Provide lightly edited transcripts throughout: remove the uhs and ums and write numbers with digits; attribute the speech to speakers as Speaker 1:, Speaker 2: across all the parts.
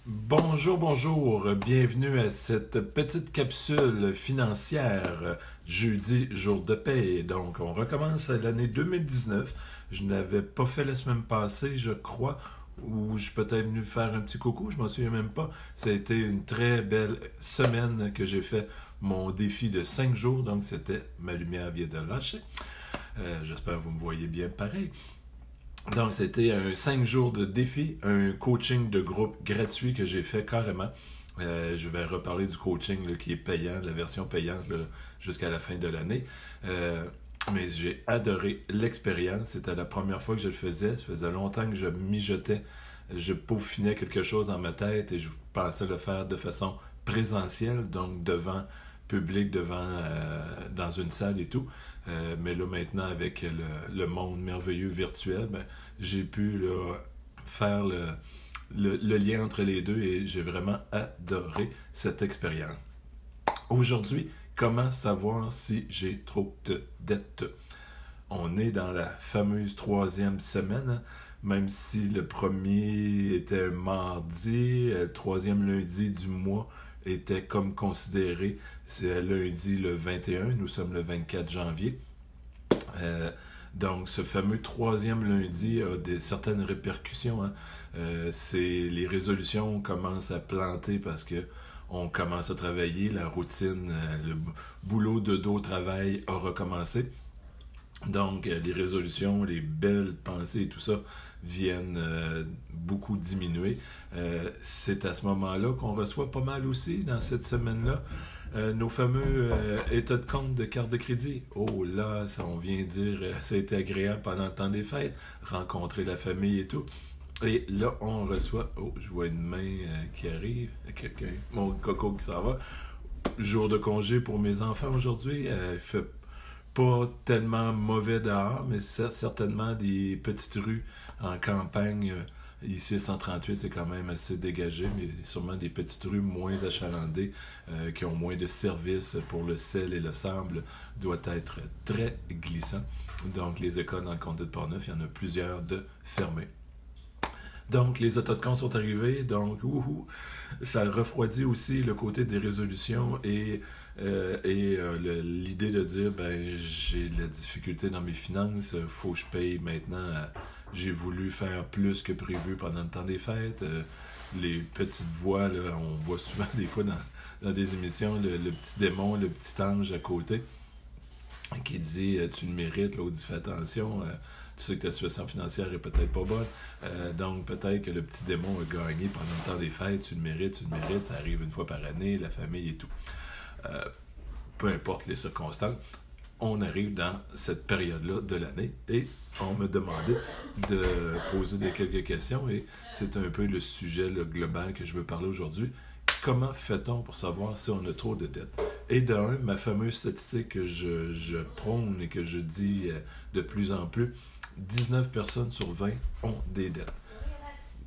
Speaker 1: Bonjour, bonjour, bienvenue à cette petite capsule financière, jeudi, jour de paie. Donc, on recommence à l'année 2019. Je n'avais pas fait la semaine passée, je crois, ou je suis peut-être venu faire un petit coucou, je m'en souviens même pas. Ça a été une très belle semaine que j'ai fait mon défi de 5 jours, donc c'était ma lumière vient de lâcher. J'espère que vous me voyez bien pareil. Donc, c'était un 5 jours de défi, un coaching de groupe gratuit que j'ai fait carrément. Je vais reparler du coaching là, qui est payant, la version payante là, jusqu'à la fin de l'année. Mais j'ai adoré l'expérience. C'était la première fois que je le faisais. Ça faisait longtemps que je mijotais, je peaufinais quelque chose dans ma tête et je pensais le faire de façon présentielle, donc devant public, dans une salle et tout. Mais là, maintenant, avec le monde merveilleux virtuel, j'ai pu là, faire le lien entre les deux et j'ai vraiment adoré cette expérience. Aujourd'hui, comment savoir si j'ai trop de dettes? On est dans la fameuse 3e semaine, hein? Même si le premier était un mardi, le 3e lundi du mois était comme considéré, c'est lundi le 21, nous sommes le 24 janvier. Donc, ce fameux 3e lundi a certaines répercussions. Hein. Les résolutions commencent à planter parce que on commence à travailler, la routine, le boulot de dos travail a recommencé. Donc, les résolutions, les belles pensées et tout ça viennent beaucoup diminuer. C'est à ce moment-là qu'on reçoit pas mal aussi, dans cette semaine-là, nos fameux états de compte de carte de crédit. Oh là, ça, on vient dire, ça a été agréable pendant le temps des fêtes, rencontrer la famille et tout. Et là, on reçoit, oh, je vois une main qui arrive, quelqu'un, mon coco qui s'en va. Jour de congé pour mes enfants aujourd'hui, il fait pas tellement mauvais dehors, mais certainement des petites rues en campagne. Ici, 138, c'est quand même assez dégagé, mais sûrement des petites rues moins achalandées, qui ont moins de services pour le sel et le sable, doit être très glissant. Donc, les écoles dans le comté de Portneuf, il y en a plusieurs de fermées. Donc, les autos de compte sont arrivés, donc ça refroidit aussi le côté des résolutions et l'idée de dire, j'ai de la difficulté dans mes finances, faut que je paye maintenant. J'ai voulu faire plus que prévu pendant le temps des fêtes. Les petites voix, là, on voit souvent des fois dans des émissions le petit démon, le petit ange à côté qui dit tu le mérites, l'autre dit fais attention. Tu sais que ta situation financière est peut-être pas bonne. Donc, peut-être que le petit démon a gagné pendant le temps des fêtes. Tu le mérites, ça arrive une fois par année, la famille et tout. Peu importe les circonstances, on arrive dans cette période-là de l'année et on me demandait de poser quelques questions et c'est un peu le sujet global que je veux parler aujourd'hui. Comment fait-on pour savoir si on a trop de dettes? Et d'un, ma fameuse statistique que je prône et que je dis de plus en plus, 19 personnes sur 20 ont des dettes.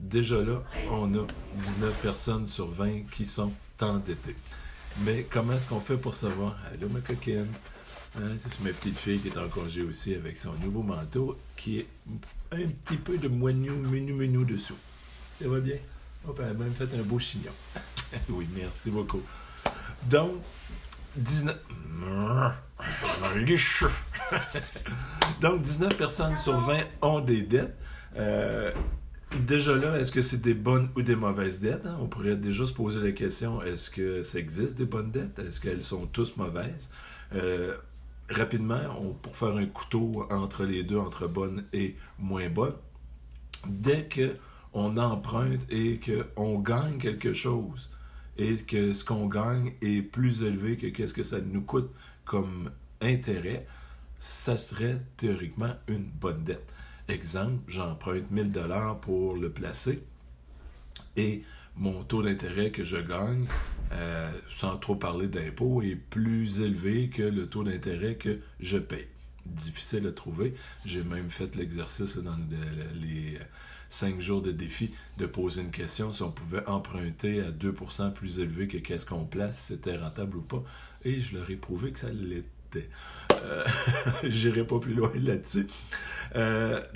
Speaker 1: Déjà là, on a 19 personnes sur 20 qui sont endettées. Mais comment est-ce qu'on fait pour savoir? Allô, ma coquine. Hein, c'est ma petite fille qui est en congé aussi avec son nouveau manteau qui est un petit peu de moignou, menu dessous. Ça va bien? Oh, elle a même fait un beau chignon. Oui, merci beaucoup. Donc, 19... Donc, 19 personnes sur 20 ont des dettes. Déjà là, est-ce que c'est des bonnes ou des mauvaises dettes? Hein? On pourrait déjà se poser la question, est-ce que ça existe des bonnes dettes? Est-ce qu'elles sont tous mauvaises? Rapidement, pour faire un couteau entre les deux, entre bonnes et moins bonnes, dès qu'on emprunte et qu'on gagne quelque chose, et que ce qu'on gagne est plus élevé que qu'est-ce que ça nous coûte comme intérêt, ça serait théoriquement une bonne dette. Exemple, j'emprunte 1000 $ pour le placer et mon taux d'intérêt que je gagne, sans trop parler d'impôts, est plus élevé que le taux d'intérêt que je paye. Difficile à trouver. J'ai même fait l'exercice dans les 5 jours de défi de poser une question si on pouvait emprunter à 2% plus élevé que qu'est-ce qu'on place, si c'était rentable ou pas. Et je leur ai prouvé que ça l'était. J'irai pas plus loin là-dessus.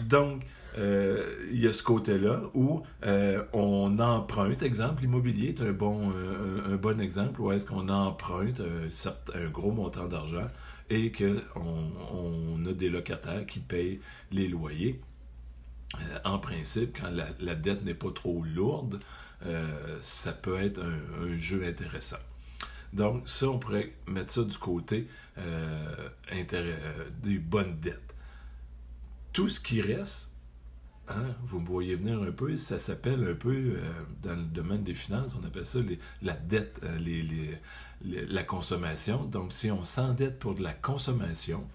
Speaker 1: Donc, il y a ce côté-là où on emprunte, exemple, l'immobilier est un bon exemple, où est-ce qu'on emprunte un gros montant d'argent et qu'on a des locataires qui payent les loyers. En principe, quand la dette n'est pas trop lourde, ça peut être un jeu intéressant. Donc, ça, on pourrait mettre ça du côté des bonnes dettes. Tout ce qui reste, vous me voyez venir un peu, ça s'appelle un peu, dans le domaine des finances, on appelle ça la dette, la consommation. Donc, si on s'endette pour de la consommation,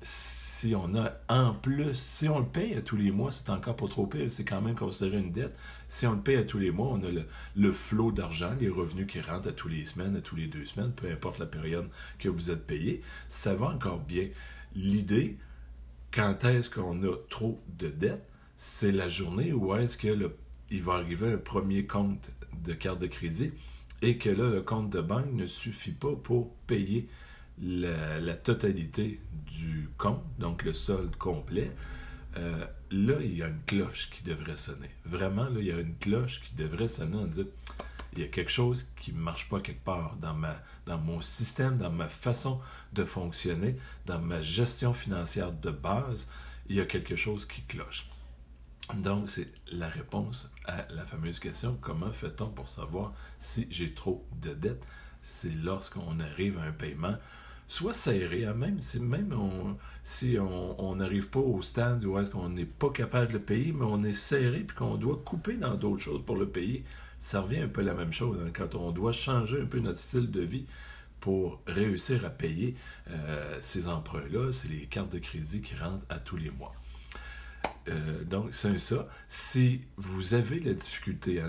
Speaker 1: si on a en plus, si on le paye à tous les mois, c'est encore pas trop pire, c'est quand même considéré une dette. Si on le paye à tous les mois, on a le flot d'argent, les revenus qui rentrent à tous les semaines, à tous les 2 semaines, peu importe la période que vous êtes payé, ça va encore bien. L'idée, quand est-ce qu'on a trop de dettes, c'est la journée où est-ce que il va arriver un premier compte de carte de crédit et que là, le compte de banque ne suffit pas pour payer la totalité du compte, donc le solde complet. Là, il y a une cloche qui devrait sonner. Vraiment, là, il y a une cloche qui devrait sonner en disant il y a quelque chose qui ne marche pas quelque part dans mon système, dans ma façon de fonctionner, dans ma gestion financière de base, il y a quelque chose qui cloche. Donc, c'est la réponse à la fameuse question, comment fait-on pour savoir si j'ai trop de dettes? C'est lorsqu'on arrive à un paiement soit serré, même si on n'arrive pas au stade où est-ce qu'on n'est pas capable de le payer, mais on est serré puis qu'on doit couper dans d'autres choses pour le payer. Ça revient un peu à la même chose, quand on doit changer un peu notre style de vie pour réussir à payer ces emprunts-là, c'est les cartes de crédit qui rentrent à tous les mois. Donc, c'est ça. Si vous avez la difficulté,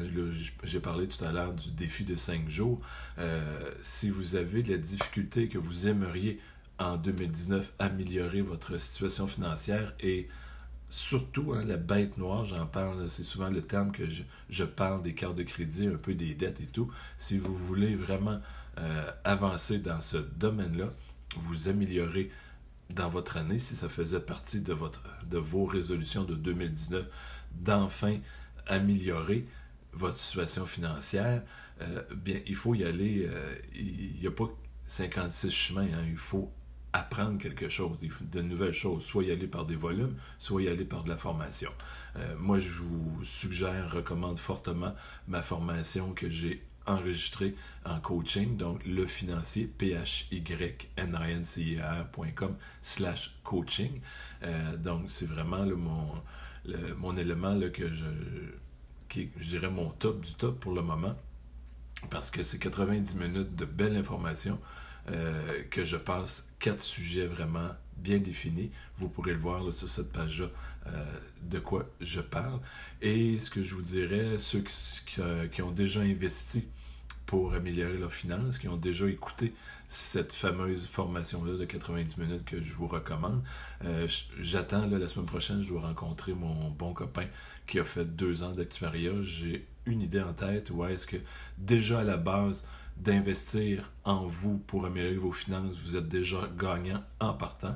Speaker 1: j'ai parlé tout à l'heure du défi de 5 jours, si vous avez la difficulté que vous aimeriez en 2019 améliorer votre situation financière et surtout, la bête noire, j'en parle, c'est souvent le terme que je parle des cartes de crédit, un peu des dettes et tout. Si vous voulez vraiment avancer dans ce domaine-là, vous améliorer dans votre année, si ça faisait partie de vos résolutions de 2019, d'enfin améliorer votre situation financière, bien, il faut y aller, il n'y a pas 56 chemins, il faut apprendre quelque chose, de nouvelles choses, soit y aller par des volumes, soit y aller par de la formation. Moi, je vous recommande fortement ma formation que j'ai enregistré en coaching, donc le financier, PHYNINCIER.com/coaching. Donc, c'est vraiment là, mon élément là, qui est, je dirais, mon top du top pour le moment, parce que c'est 90 minutes de belle information que je passe 4 sujets vraiment bien définis. Vous pourrez le voir là, sur cette page-là de quoi je parle. Et ce que je vous dirais, ceux qui ont déjà investi pour améliorer leurs finances, qui ont déjà écouté cette fameuse formation-là de 90 minutes que je vous recommande. J'attends, la semaine prochaine, je dois rencontrer mon bon copain qui a fait 2 ans d'actuariat. J'ai une idée en tête où est-ce que déjà à la base d'investir en vous pour améliorer vos finances, vous êtes déjà gagnant en partant.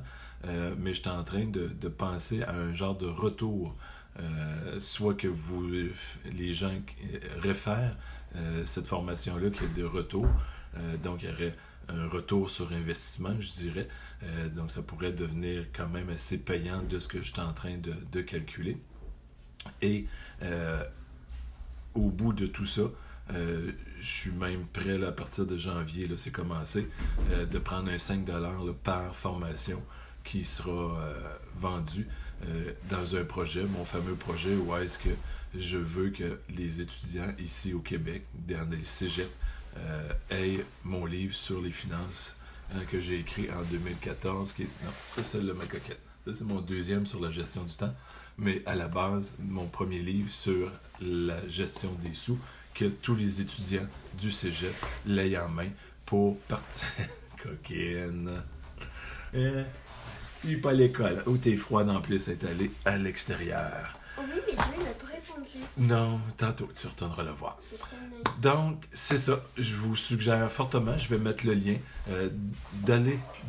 Speaker 1: Mais je suis en train de penser à un genre de retour, soit que les gens réfèrent cette formation-là qui est de retour. Donc, il y aurait un retour sur investissement, je dirais. Donc, ça pourrait devenir quand même assez payant de ce que je suis en train de calculer. Et au bout de tout ça, je suis même prêt, là, à partir de janvier, là, c'est commencé, de prendre un 5$ là, par formation qui sera vendu dans un projet, mon fameux projet où est-ce que je veux que les étudiants ici au Québec, dans les cégeps, aient mon livre sur les finances que j'ai écrit en 2014. Non, ça, c'est celle-là, ma coquette. Ça, c'est mon 2e sur la gestion du temps. Mais à la base, mon premier livre sur la gestion des sous, que tous les étudiants du cégep l'aient en main pour partir. Coquine. Puis pas à l'école, où t'es froide en plus, est allé à l'extérieur.
Speaker 2: Oui, mais Dieu n'a pas répondu.
Speaker 1: Non, tantôt, tu retourneras le voir. Donc, c'est ça. Je vous suggère fortement, je vais mettre le lien,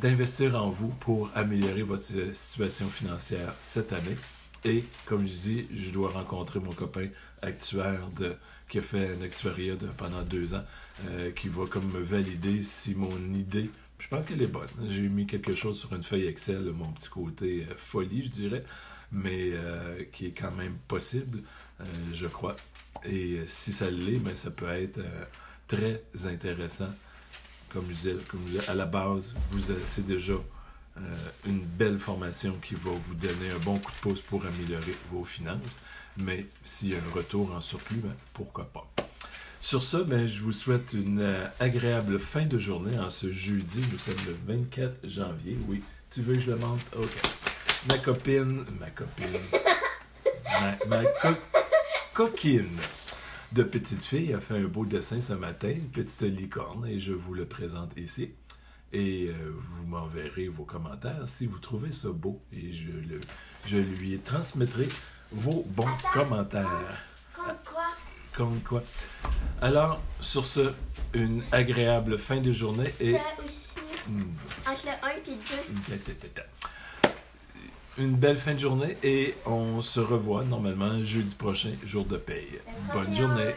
Speaker 1: d'investir en vous pour améliorer votre situation financière cette année. Et, comme je dis, je dois rencontrer mon copain actuaire qui a fait un actuariat pendant 2 ans, qui va comme me valider si mon idée, je pense qu'elle est bonne. J'ai mis quelque chose sur une feuille Excel, mon petit côté folie, je dirais, mais qui est quand même possible, je crois. Et si ça l'est, ben, ça peut être très intéressant. Comme je disais, à la base, c'est déjà une belle formation qui va vous donner un bon coup de pouce pour améliorer vos finances. Mais s'il y a un retour en surplus, ben, pourquoi pas. Sur ce, ben, je vous souhaite une agréable fin de journée en ce jeudi. Nous sommes le 24 janvier. Oui, tu veux que je le montre? OK. Ma copine, coquine de petite fille a fait un beau dessin ce matin, une petite licorne, et je vous le présente ici. Et vous m'enverrez vos commentaires si vous trouvez ça beau, et je lui transmettrai vos bons commentaires. Comme quoi? Alors, sur ce, une agréable fin de journée. Et
Speaker 2: ça aussi, entre le 1 et le 2.
Speaker 1: Une belle fin de journée et on se revoit normalement jeudi prochain, jour de paye. Bonne journée.